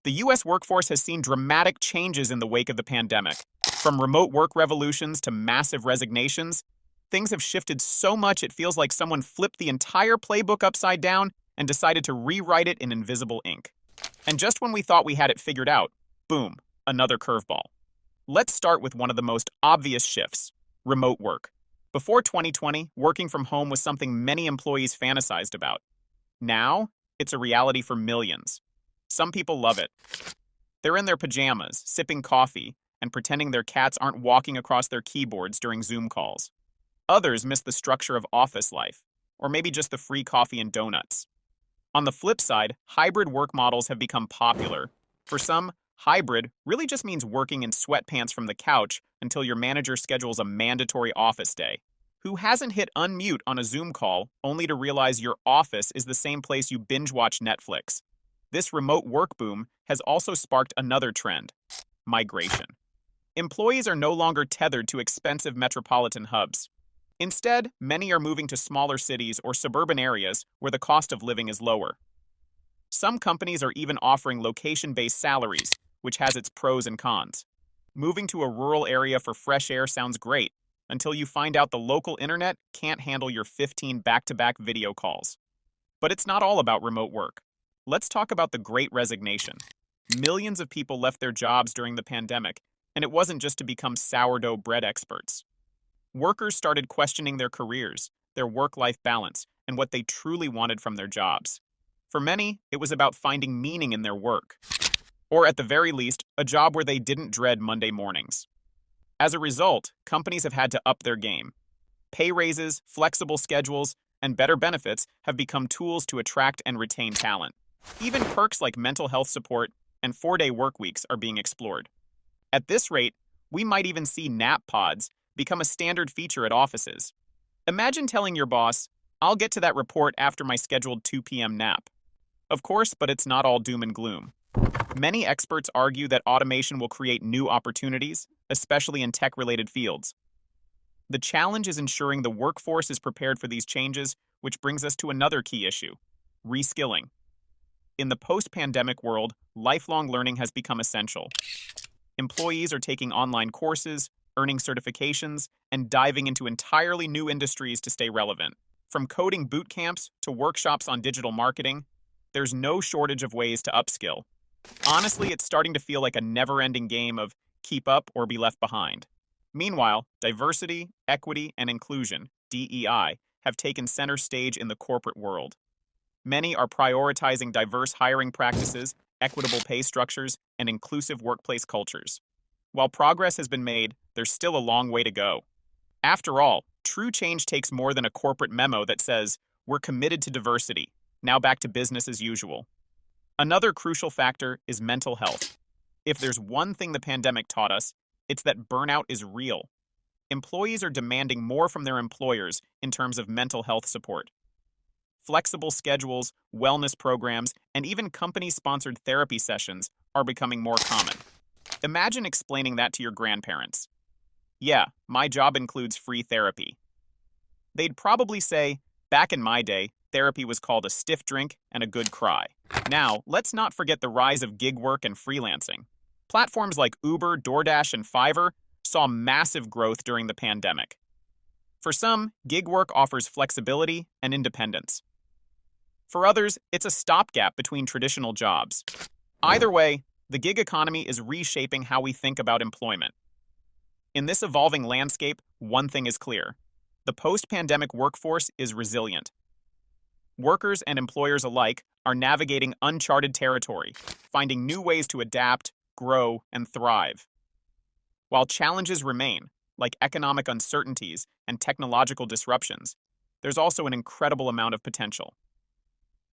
The US workforce has seen dramatic changes in the wake of the pandemic. From remote work revolutions to massive resignations, things have shifted so much it feels like someone flipped the entire playbook upside down and decided to rewrite it in invisible ink. And just when we thought we had it figured out, boom, another curveball. Let's start with one of the most obvious shifts: remote work. Before 2020, working from home was something many employees fantasized about. Now, it's a reality for millions. Some people love it. They're in their pajamas, sipping coffee, and pretending their cats aren't walking across their keyboards during Zoom calls. Others miss the structure of office life, or maybe just the free coffee and donuts. On the flip side, hybrid work models have become popular. For some, hybrid really just means working in sweatpants from the couch until your manager schedules a mandatory office day. Who hasn't hit unmute on a Zoom call only to realize your office is the same place you binge-watch Netflix? This remote work boom has also sparked another trend: migration. Employees are no longer tethered to expensive metropolitan hubs. Instead, many are moving to smaller cities or suburban areas where the cost of living is lower. Some companies are even offering location-based salaries, which has its pros and cons. Moving to a rural area for fresh air sounds great, until you find out the local internet can't handle your 15 back-to-back video calls. But it's not all about remote work. Let's talk about the Great Resignation. Millions of people left their jobs during the pandemic, and it wasn't just to become sourdough bread experts. Workers started questioning their careers, their work-life balance, and what they truly wanted from their jobs. For many, it was about finding meaning in their work, or at the very least, a job where they didn't dread Monday mornings. As a result, companies have had to up their game. Pay raises, flexible schedules, and better benefits have become tools to attract and retain talent. Even perks like mental health support and 4-day work weeks are being explored. At this rate, we might even see nap pods become a standard feature at offices. Imagine telling your boss, "I'll get to that report after my scheduled 2 p.m. nap." Of course, but it's not all doom and gloom. Many experts argue that automation will create new opportunities, especially in tech-related fields. The challenge is ensuring the workforce is prepared for these changes, which brings us to another key issue: reskilling. In the post-pandemic world, lifelong learning has become essential. Employees are taking online courses, earning certifications, and diving into entirely new industries to stay relevant. From coding boot camps to workshops on digital marketing, there's no shortage of ways to upskill. Honestly, it's starting to feel like a never-ending game of keep up or be left behind. Meanwhile, diversity, equity, and inclusion, DEI, have taken center stage in the corporate world. Many are prioritizing diverse hiring practices, equitable pay structures, and inclusive workplace cultures. While progress has been made, there's still a long way to go. After all, true change takes more than a corporate memo that says, "We're committed to diversity. Now back to business as usual." Another crucial factor is mental health. If there's one thing the pandemic taught us, it's that burnout is real. Employees are demanding more from their employers in terms of mental health support. Flexible schedules, wellness programs, and even company-sponsored therapy sessions are becoming more common. Imagine explaining that to your grandparents. "Yeah, my job includes free therapy." They'd probably say, "Back in my day, therapy was called a stiff drink and a good cry." Now, let's not forget the rise of gig work and freelancing. Platforms like Uber, DoorDash, and Fiverr saw massive growth during the pandemic. For some, gig work offers flexibility and independence. For others, it's a stopgap between traditional jobs. Either way, the gig economy is reshaping how we think about employment. In this evolving landscape, one thing is clear: the post-pandemic workforce is resilient. Workers and employers alike are navigating uncharted territory, finding new ways to adapt, grow, and thrive. While challenges remain, like economic uncertainties and technological disruptions, there's also an incredible amount of potential.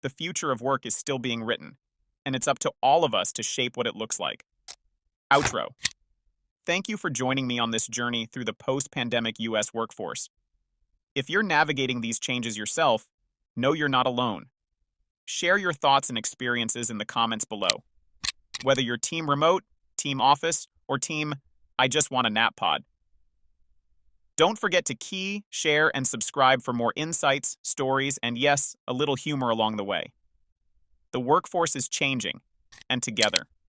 The future of work is still being written, and it's up to all of us to shape what it looks like. Outro. Thank you for joining me on this journey through the post-pandemic US workforce. If you're navigating these changes yourself, know you're not alone. Share your thoughts and experiences in the comments below. Whether you're team remote, team office, or team I just want a nap pod. Don't forget to key, share, and subscribe for more insights, stories, and yes, a little humor along the way. The workforce is changing, and together,